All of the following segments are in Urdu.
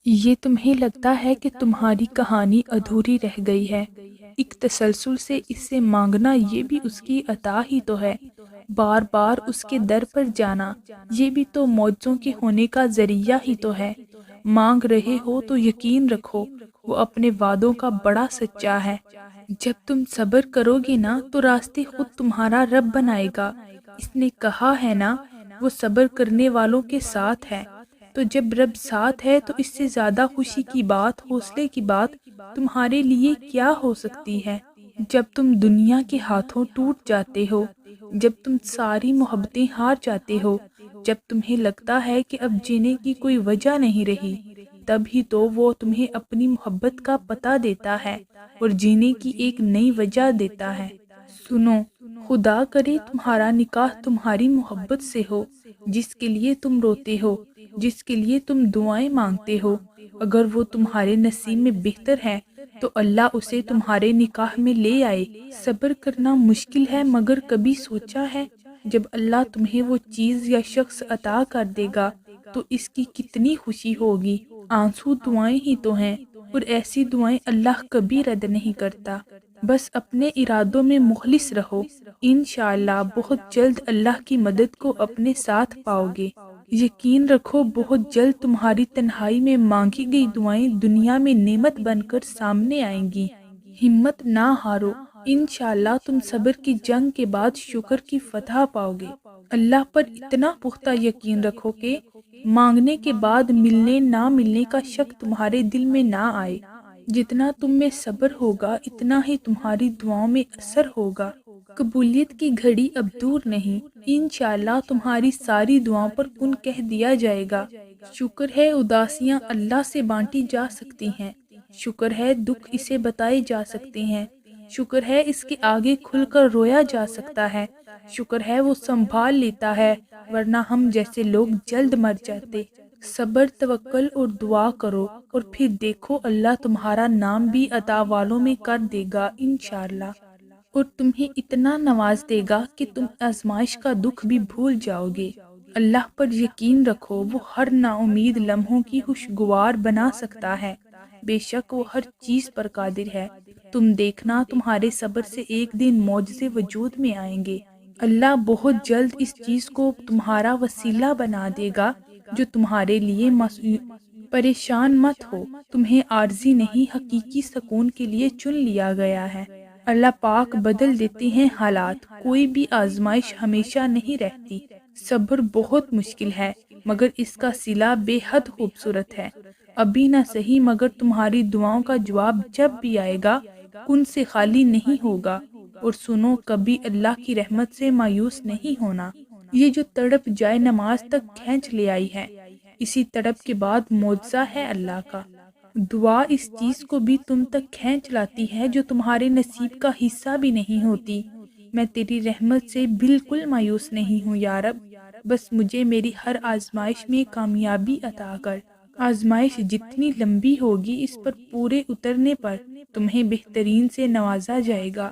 یہ تمہیں لگتا ہے کہ تمہاری کہانی ادھوری رہ گئی ہے۔ ایک تسلسل سے اس سے مانگنا یہ بھی اس کی عطا ہی تو ہے۔ بار بار اس کے در پر جانا یہ بھی تو معجزوں کے ہونے کا ذریعہ ہی تو ہے۔ مانگ رہے ہو تو یقین رکھو وہ اپنے وعدوں کا بڑا سچا ہے۔ جب تم صبر کرو گے نا تو راستے خود تمہارا رب بنائے گا۔ اس نے کہا ہے نا وہ صبر کرنے والوں کے ساتھ ہے۔ تو جب رب ساتھ ہے تو اس سے زیادہ خوشی کی بات، حوصلے کی بات تمہارے لیے کیا ہو سکتی ہے؟ جب تم دنیا کے ہاتھوں ٹوٹ جاتے ہو، جب تم ساری محبتیں ہار جاتے ہو، جب تمہیں لگتا ہے کہ اب جینے کی کوئی وجہ نہیں رہی، تب ہی تو وہ تمہیں اپنی محبت کا پتہ دیتا ہے اور جینے کی ایک نئی وجہ دیتا ہے۔ سنو، خدا کرے تمہارا نکاح تمہاری محبت سے ہو، جس کے لیے تم روتے ہو، جس کے لیے تم دعائیں مانگتے ہو۔ اگر وہ تمہارے نصیب میں بہتر ہے تو اللہ اسے تمہارے نکاح میں لے آئے۔ صبر کرنا مشکل ہے مگر کبھی سوچا ہے جب اللہ تمہیں وہ چیز یا شخص عطا کر دے گا تو اس کی کتنی خوشی ہوگی۔ آنسو دعائیں ہی تو ہیں اور ایسی دعائیں اللہ کبھی رد نہیں کرتا۔ بس اپنے ارادوں میں مخلص رہو، انشاءاللہ بہت جلد اللہ کی مدد کو اپنے ساتھ پاؤ گے۔ یقین رکھو بہت جلد تمہاری تنہائی میں مانگی گئی دعائیں دنیا میں نعمت بن کر سامنے آئیں گی۔ ہمت نہ ہارو، انشاءاللہ تم صبر کی جنگ کے بعد شکر کی فتح پاؤ گے۔ اللہ پر اتنا پختہ یقین رکھو کہ مانگنے کے بعد ملنے نہ ملنے کا شک تمہارے دل میں نہ آئے۔ جتنا تم میں صبر ہوگا اتنا ہی تمہاری دعاؤں میں اثر ہوگا۔ قبولیت کی گھڑی اب دور نہیں، انشاءاللہ تمہاری ساری دعاؤں پر کن کہہ دیا جائے گا۔ شکر ہے اداسیاں اللہ سے بانٹی جا سکتی ہیں، شکر ہے دکھ اسے بتائے جا سکتے ہیں، شکر ہے اس کے آگے کھل کر رویا جا سکتا ہے، شکر ہے وہ سنبھال لیتا ہے ورنہ ہم جیسے لوگ جلد مر جاتے۔ صبر، توکل اور دعا کرو اور پھر دیکھو اللہ تمہارا نام بھی عطا والوں میں کر دے گا انشاءاللہ، اور تمہیں اتنا نواز دے گا کہ تم آزمائش کا دکھ بھی بھول جاؤ گے۔ اللہ پر یقین رکھو وہ ہر نا امید لمحوں کی خوشگوار بنا سکتا ہے۔ بے شک وہ ہر چیز پر قادر ہے۔ تم دیکھنا تمہارے صبر سے ایک دن معجزے وجود میں آئیں گے۔ اللہ بہت جلد اس چیز کو تمہارا وسیلہ بنا دے گا جو تمہارے لیے پریشان مت ہو، تمہیں عارضی نہیں حقیقی سکون کے لیے چن لیا گیا ہے۔ اللہ پاک بدل دیتے ہیں حالات، کوئی بھی آزمائش ہمیشہ نہیں رہتی۔ صبر بہت مشکل ہے مگر اس کا صلہ بے حد خوبصورت ہے۔ ابھی نہ صحیح مگر تمہاری دعاؤں کا جواب جب بھی آئے گا کن سے خالی نہیں ہوگا۔ اور سنو، کبھی اللہ کی رحمت سے مایوس نہیں ہونا۔ یہ جو تڑپ جائے نماز تک کھینچ لے آئی ہے، اسی تڑپ کے بعد معجزہ ہے اللہ کا۔ دعا اس چیز کو بھی تم تک کھینچ لاتی ہے جو تمہارے نصیب کا حصہ بھی نہیں ہوتی۔ میں تیری رحمت سے بالکل مایوس نہیں ہوں یا رب، بس مجھے میری ہر آزمائش میں کامیابی عطا کر۔ آزمائش جتنی لمبی ہوگی اس پر پورے اترنے پر تمہیں بہترین سے نوازا جائے گا۔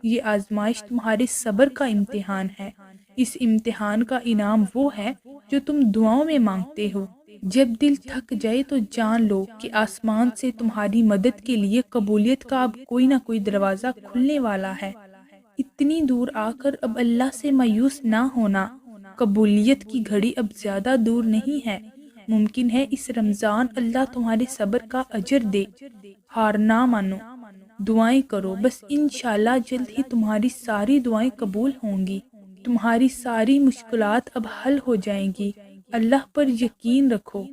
یہ آزمائش تمہارے صبر کا امتحان ہے۔ اس امتحان کا انعام وہ ہے جو تم دعاؤں میں مانگتے ہو۔ جب دل تھک جائے تو جان لو کہ آسمان سے تمہاری مدد کے لیے قبولیت کا اب کوئی نہ کوئی دروازہ کھلنے والا ہے۔ اتنی دور آ کر اب اللہ سے مایوس نہ ہونا، قبولیت کی گھڑی اب زیادہ دور نہیں ہے۔ ممکن ہے اس رمضان اللہ تمہارے صبر کا اجر دے۔ ہار نہ مانو، دعائیں کرو، بس انشاءاللہ جلد ہی تمہاری ساری دعائیں قبول ہوں گی، تمہاری ساری مشکلات اب حل ہو جائیں گی۔ اللہ پر یقین رکھو۔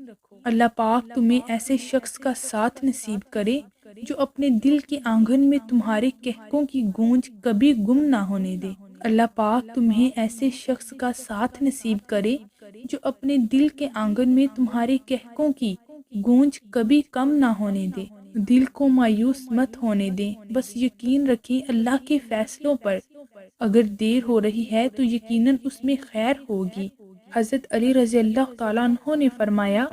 اللہ پاک تمہیں ایسے شخص کا ساتھ نصیب کرے جو اپنے دل کے آنگن میں تمہارے کہکوں کی گونج کبھی گم نہ ہونے دے۔ اللہ پاک تمہیں ایسے شخص کا ساتھ نصیب کرے جو اپنے دل کے آنگن میں تمہارے کہکوں کی گونج کبھی کم نہ ہونے دے۔ دل کو مایوس مت ہونے دیں، بس یقین رکھیں اللہ کے فیصلوں پر۔ اگر دیر ہو رہی ہے تو یقیناً اس میں خیر ہوگی۔ حضرت علی رضی اللہ تعالیٰ عنہ نے فرمایا،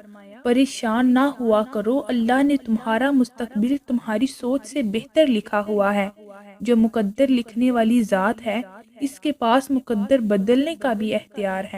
پریشان نہ ہوا کرو، اللہ نے تمہارا مستقبل تمہاری سوچ سے بہتر لکھا ہوا ہے۔ جو مقدر لکھنے والی ذات ہے اس کے پاس مقدر بدلنے کا بھی اختیار ہے۔